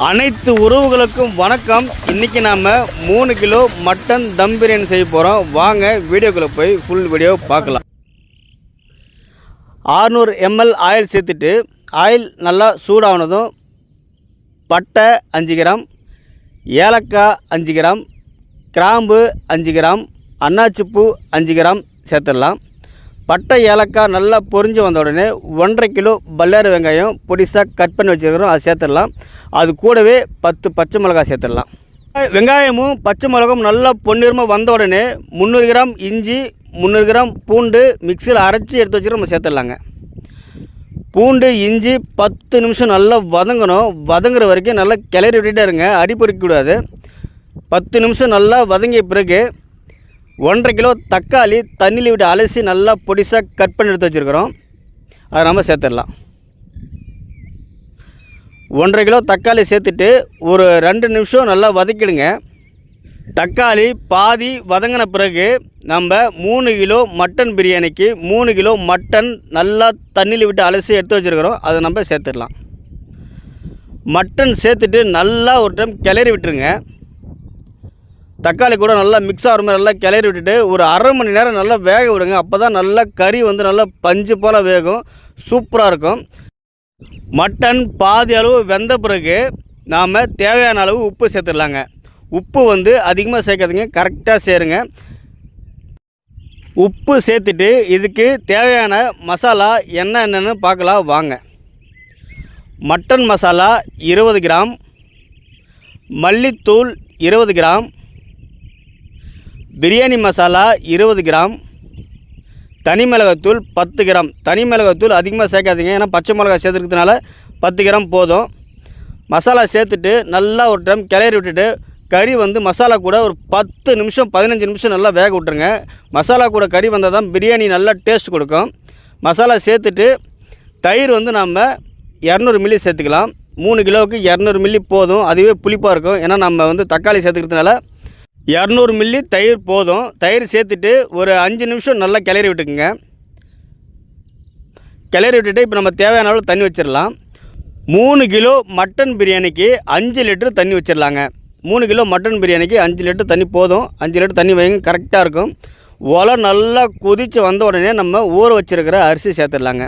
அனைத்து உறவுகளுக்கும் வணக்கம். இன்றைக்கி நாம் 3 கிலோ மட்டன் தம் பிரியாணி செய்ய போகிறோம். வாங்க வீடியோக்குள்ளே போய் ஃபுல் வீடியோ பார்க்கலாம். 600 ml ஆயில் சேர்த்துட்டு ஆயில் நல்லா சூடானதும் பட்டை 5 கிராம், ஏலக்காய் 5 கிராம், கிராம்பு 5 கிராம், அன்னாச்சிப்பூ 5 கிராம் சேர்த்துடலாம். பட்டை ஏலக்காய் நல்லா பொரிஞ்சு வந்த உடனே 1.5 கிலோ பல்லாரி வெங்காயம் பொடிசாக கட் பண்ணி வச்சுருக்கிறோம், அது சேர்த்துடலாம். அது கூடவே 10 பச்சை மிளகாய் சேர்த்துடலாம். வெங்காயமும் பச்சை மிளகாயும் நல்லா பொன்னிறமாக வந்த உடனே 300 கிராம் இஞ்சி, 300 கிராம் பூண்டு மிக்சியில் அரைச்சி எடுத்து வச்சுட்டு நம்ம சேர்த்துடலாங்க. பூண்டு இஞ்சி 10 நிமிஷம் நல்லா வதங்கணும். வதங்குற வரைக்கும் நல்லா கிளறி விட்டுட்டே இருங்க, அடி பொறிக்கக்கூடாது. 10 நிமிஷம் நல்லா வதங்கிய பிறகு 1.5 கிலோ தக்காளி தண்ணியில் விட்டு அலசி நல்லா பொடிசாக கட் பண்ணி எடுத்து வச்சுருக்கிறோம், அதை நம்ம சேர்த்துடலாம். 1.5 கிலோ தக்காளி சேர்த்துட்டு ஒரு 2 நிமிஷம் நல்லா வதக்கிடுங்க. தக்காளி பாதி வதங்கின பிறகு நம்ம 3 கிலோ மட்டன் பிரியாணிக்கு 3 கிலோ மட்டன் நல்லா தண்ணியில் விட்டு அலசி எடுத்து வச்சுருக்கிறோம், அதை நம்ம சேர்த்துடலாம். மட்டன் சேர்த்துட்டு நல்லா ஒரு டைம் கிளறி விட்டுருங்க. தக்காளி கூட நல்லா மிக்ஸ் ஆகிற மாதிரி நல்லா கிளறி விட்டுட்டு ஒரு அரை மணி நேரம் நல்லா வேக விடுங்க. அப்போ தான் நல்லா கறி வந்து நல்லா பஞ்சு போல் வேகும், சூப்பராக இருக்கும். மட்டன் பாதி அளவு வெந்த பிறகு நாம் தேவையான அளவு உப்பு சேர்த்துடலாங்க. உப்பு வந்து அதிகமாக சேர்க்காதீங்க, கரெக்டாக சேருங்க. உப்பு சேர்த்துட்டு இதுக்கு தேவையான மசாலா என்னென்னு பார்க்கலாம் வாங்க. மட்டன் மசாலா 20 கிராம், மல்லித்தூள் 20 கிராம், பிரியாணி மசாலா 20 கிராம், தனி மிளகாத்தூள் 10 கிராம். தனி மிளகாத்தூள் அதிகமாக சேர்க்காதீங்க, ஏன்னா பச்சை மிளகாய் சேர்த்துக்கிறதுனால 10 கிராம் போதும். மசாலா சேர்த்துட்டு நல்லா ஒரு டைம் கிளறி விட்டுட்டு கறி வந்து மசாலா கூட ஒரு 10 நிமிஷம் 15 நிமிஷம் நல்லா வேக விட்டுருங்க. மசாலா கூட கறி வந்தால் தான் பிரியாணி நல்லா டேஸ்ட் கொடுக்கும். மசாலா சேர்த்துட்டு தயிர் வந்து நம்ம 200 மில்லி சேர்த்துக்கலாம். 3 கிலோவுக்கு 200 மில்லி போதும், அதுவே புளிப்பாக இருக்கும். ஏன்னா நம்ம வந்து தக்காளி சேர்த்துக்கிறதுனால 200 மில்லி தயிர் போதும். தயிர் சேர்த்துட்டு ஒரு 5 நிமிஷம் நல்லா கிளறி விட்டுக்குங்க. கிளறி விட்டுட்டு இப்போ நம்ம தேவையான அளவு தண்ணி வச்சிடலாம். 3 கிலோ மட்டன் பிரியாணிக்கு 5 லிட்டர் தண்ணி வச்சிடலாங்க. 3 கிலோ மட்டன் பிரியாணிக்கு 5 லிட்டர் தண்ணி போதும். 5 லிட்டர் தண்ணி வைங்க, கரெக்டாக இருக்கும். ஒலை நல்லா கொதித்து வந்த உடனே நம்ம ஊற வச்சுருக்கிற அரிசி சேர்த்துடலாங்க.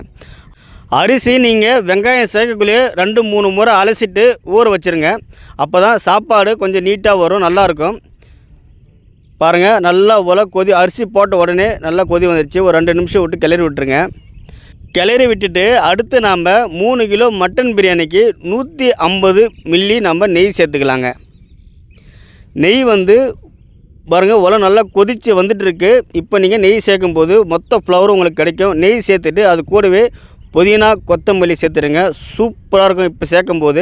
அரிசி நீங்கள் வெங்காயம் சேர்க்கக்குள்ளேயே 2-3 முறை அலசிட்டு ஊற வச்சுருங்க. அப்போ தான் சாப்பாடு கொஞ்சம் நீட்டாக வரும், நல்லாயிருக்கும். பாருங்கள், நல்லா ஒலை அரிசி போட்ட உடனே நல்லா கொதி வந்துடுச்சு. ஒரு 2 நிமிஷம் விட்டு கிளறி விட்டுருங்க. கிளறி விட்டுட்டு அடுத்து நாம் 3 கிலோ மட்டன் பிரியாணிக்கு 150 மில்லி நம்ம நெய் சேர்த்துக்கலாங்க. நெய் வந்து பாருங்கள், ஒலை நல்லா கொதித்து வந்துட்டுருக்கு. இப்போ நீங்கள் நெய் சேர்க்கும்போது மொத்த ஃப்ளவரும் உங்களுக்கு கிடைக்கும். நெய் சேர்த்துட்டு அது கூடவே புதினா கொத்தமல்லி சேர்த்துருங்க, சூப்பராக இருக்கும். இப்போ சேர்க்கும்போது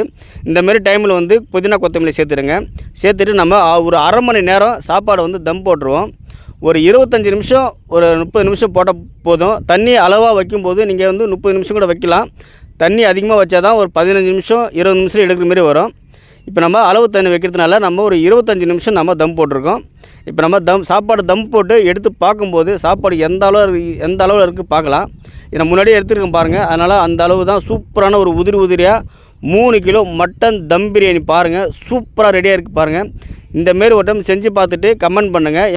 இந்தமாரி டைமில் வந்து புதினா கொத்தமல்லி சேர்த்துருங்க. சேர்த்துட்டு நம்ம ஒரு அரை மணி நேரம் சாப்பாடை வந்து தம் போட்டுருவோம். ஒரு 25 நிமிஷம் ஒரு 30 நிமிஷம் போட்டால் போதும். தண்ணி அளவாக வைக்கும்போது நீங்கள் வந்து 30 நிமிஷம் கூட வைக்கலாம். தண்ணி அதிகமாக வச்சா தான் ஒரு 15 நிமிஷம் 20 நிமிஷம் எடுக்கிற மாரி வரும். இப்போ நம்ம அளவு தண்ணி வைக்கிறதுனால நம்ம ஒரு 25 நிமிஷம் நம்ம தம் போட்டிருக்கோம். இப்போ நம்ம சாப்பாடு தம் போட்டு எடுத்து பார்க்கும்போது சாப்பாடு எந்த அளவில் இருக்குது பார்க்கலாம். இதை முன்னாடியே எடுத்துருக்கேன் பாருங்கள். அதனால் அந்த அளவு தான் சூப்பரான ஒரு உதிரியாக 3 கிலோ மட்டன் தம் பிரியாணி பாருங்கள், சூப்பராக ரெடியாக இருக்குது பாருங்கள். இந்தமாரி ஒரு டைம் செஞ்சு பார்த்துட்டு கமெண்ட் பண்ணுங்கள்.